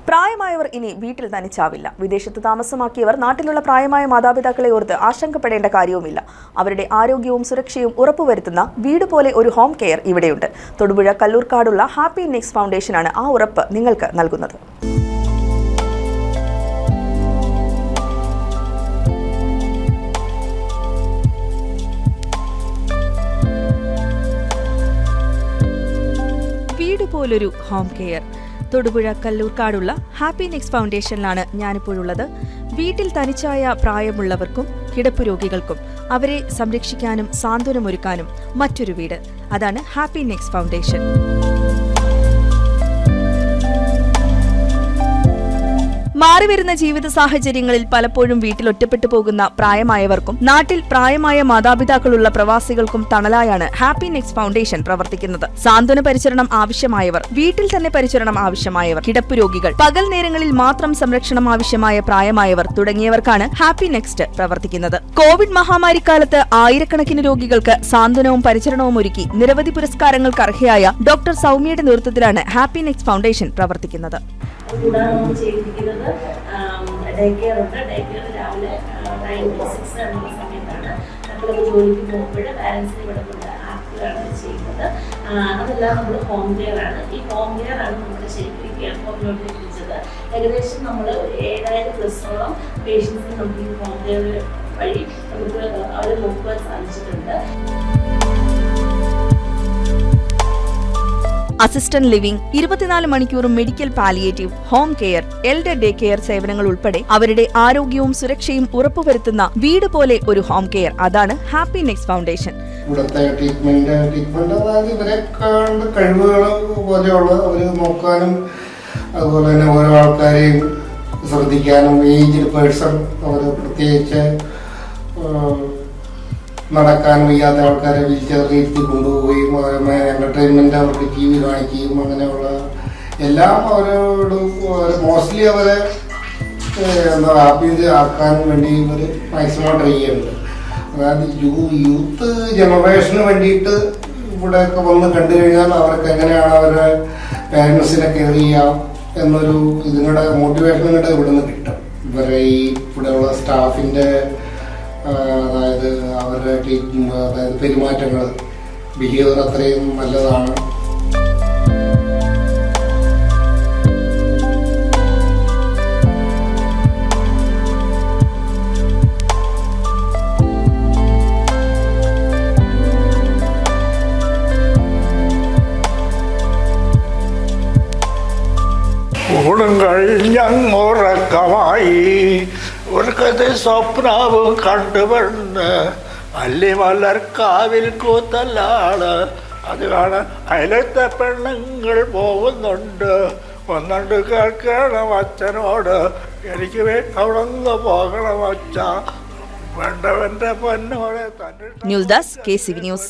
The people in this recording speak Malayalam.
പ്രായമായവർ ഇനി വീട്ടിൽ തനിച്ചാവില്ല. വിദേശത്ത് താമസമാക്കിയവർ നാട്ടിലുള്ള പ്രായമായ മാതാപിതാക്കളെ ഓർത്ത് ആശങ്കപ്പെടേണ്ട കാര്യവുമില്ല. അവരുടെ ആരോഗ്യവും സുരക്ഷയും ഉറപ്പുവരുത്തുന്ന വീട് പോലെ ഒരു ഹോം കെയർ ഇവിടെയുണ്ട്. തൊടുപുഴ കല്ലൂർക്കാടുള്ള ഹാപ്പി നെക്സ്റ്റ് ഫൗണ്ടേഷനാണ് ആ ഉറപ്പ് നിങ്ങൾക്ക് നൽകുന്നത്. വീട് പോലൊരു ഹോം കെയർ. തൊടുപുഴ കല്ലൂർക്കാടുള്ള ഹാപ്പി നെക്സ്റ്റ് ഫൗണ്ടേഷനിലാണ് ഞാനിപ്പോഴുള്ളത്. വീട്ടിൽ തനിച്ചായ പ്രായമുള്ളവർക്കും കിടപ്പ് രോഗികൾക്കും അവരെ സംരക്ഷിക്കാനും സാന്ത്വനമൊരുക്കാനും മറ്റൊരു വീട്. അതാണ് ഹാപ്പി നെക്സ്റ്റ് ഫൗണ്ടേഷൻ. മാറിവരുന്ന ജീവിത സാഹചര്യങ്ങളിൽ പലപ്പോഴും വീട്ടിൽ ഒറ്റപ്പെട്ടു പോകുന്ന പ്രായമായവർക്കും നാട്ടിൽ പ്രായമായ മാതാപിതാക്കളുള്ള പ്രവാസികൾക്കും തണലായാണ് ഹാപ്പി നെക്സ്റ്റ് ഫൗണ്ടേഷൻ പ്രവർത്തിക്കുന്നത്. സാന്ത്വന പരിചരണം ആവശ്യമായവർ, വീട്ടിൽ തന്നെ പരിചരണം ആവശ്യമായവർ, കിടപ്പ് രോഗികൾ, പകൽ നേരങ്ങളിൽ മാത്രം സംരക്ഷണം ആവശ്യമായ പ്രായമായവർ തുടങ്ങിയവർക്കാണ് ഹാപ്പി നെക്സ്റ്റ് പ്രവർത്തിക്കുന്നത്. കോവിഡ് മഹാമാരിക്കാലത്ത് ആയിരക്കണക്കിന് രോഗികൾക്ക് സാന്ത്വനവും പരിചരണവും ഒരുക്കി നിരവധി പുരസ്കാരങ്ങൾക്ക് അർഹയായ ഡോക്ടർ സൗമ്യയുടെ നേതൃത്വത്തിലാണ് ഹാപ്പി നെക്സ്റ്റ് ഫൗണ്ടേഷൻ പ്രവർത്തിക്കുന്നത്. കൂടാതെ നമ്മൾ ചെയ്തിരിക്കുന്നത് ഡേ കെയർ ഉണ്ട്. ഡേ കെയർ രാവിലെ 9 to 6 എന്നുള്ള സമയത്താണ് മക്കളൊക്കെ ജോലിക്ക് പോകുമ്പോൾ പാരൻസിനെ ഇവിടെ കൊണ്ട് ആക്കുകയാണ് ചെയ്യുന്നത്. അതെല്ലാം നമ്മൾ ഹോം കെയർ ആണ്. ഈ ഹോം കെയർ ആണ് നമ്മൾ ശരിക്കും കെയർ ഹോമിലോട്ട് എത്തിച്ചത്. ഏകദേശം നമ്മൾ 7000+ പേഷ്യൻസിന് നമുക്ക് ഈ ഹോം കെയർ വഴി നമുക്ക് അവരെ നോക്കുവാൻ സാധിച്ചിട്ടുണ്ട്. അസിസ്റ്റന്റ് ലിവിംഗ്, 24 മണിക്കൂറും medical palliative, home care, elder day care സേവനങ്ങൾ ഉൾപ്പെടെ അവരുടെ ആരോഗ്യവും സുരക്ഷയും ഉറപ്പുവരുത്തുന്ന വീട് പോലെ ഒരു ഹോം കെയർ. അതാണ് ഹാപ്പി നെക്സ്റ്റ് ഫൗണ്ടേഷൻ. ഇവിടുത്തെ ട്രീറ്റ്മെന്റ് അതായത് ഇവരെ കഴിവുകൾ പോലെയുള്ള അവര് നോക്കാനും അതുപോലെ തന്നെ ഓരോ ആൾക്കാരെയും ശ്രദ്ധിക്കാനും ഏജ്ഡ് പേഴ്സൺ അവർ പ്രത്യേകിച്ച് നടക്കാൻ വയ്യാത്ത ആൾക്കാരെ വീൽചെയറിൽ ഇരുത്തി കൊണ്ടുപോവുകയും എൻ്റർടൈൻമെൻറ്റ് അവർക്ക് TV കാണിക്കുകയും അങ്ങനെയുള്ള എല്ലാം അവരോട് മോസ്റ്റ്ലി അവരെ ഹാപ്പി ആക്കാൻ വേണ്ടി ഇവർ മാക്സിമം ട്രൈ ചെയ്യുന്നുണ്ട്. അതായത് യൂത്ത് ജനറേഷന് വേണ്ടിയിട്ട് ഇവിടെയൊക്കെ വന്ന് കണ്ടു കഴിഞ്ഞാൽ അവർക്ക് എങ്ങനെയാണ് അവരുടെ പാരൻസിനെ കെയർ ചെയ്യാം എന്നൊരു ഇതിങ്ങളുടെ മോട്ടിവേഷൻ കൂടെ ഇവിടെ നിന്ന് കിട്ടും. ഇവരെ ഈ ഇവിടെയുള്ള സ്റ്റാഫിൻ്റെ അതായത് അവരുടെ അതായത് പെരുമാറ്റങ്ങൾ, ബിഹേവിയർ അത്രയും നല്ലതാണ്. ഊണും കഴിഞ്ഞങ്ങുറക്കമായി ഒരു കഥ സ്വപ്നവും കണ്ടുവന്ന് അല്ലിമലർക്കാവിൽ കൂത്തല്ലാണ്. അത് കാണാൻ അയലത്തെ പെണ്ണുങ്ങൾ പോകുന്നുണ്ട്. ഒന്നുണ്ട് കേൾക്കണം അച്ഛനോട്, എനിക്ക് അവിടെ നിന്ന് പോകണം അച്ഛ, വേണ്ടവന്റെ പൊന്നോടെ തന്നെ. News desk KCV news.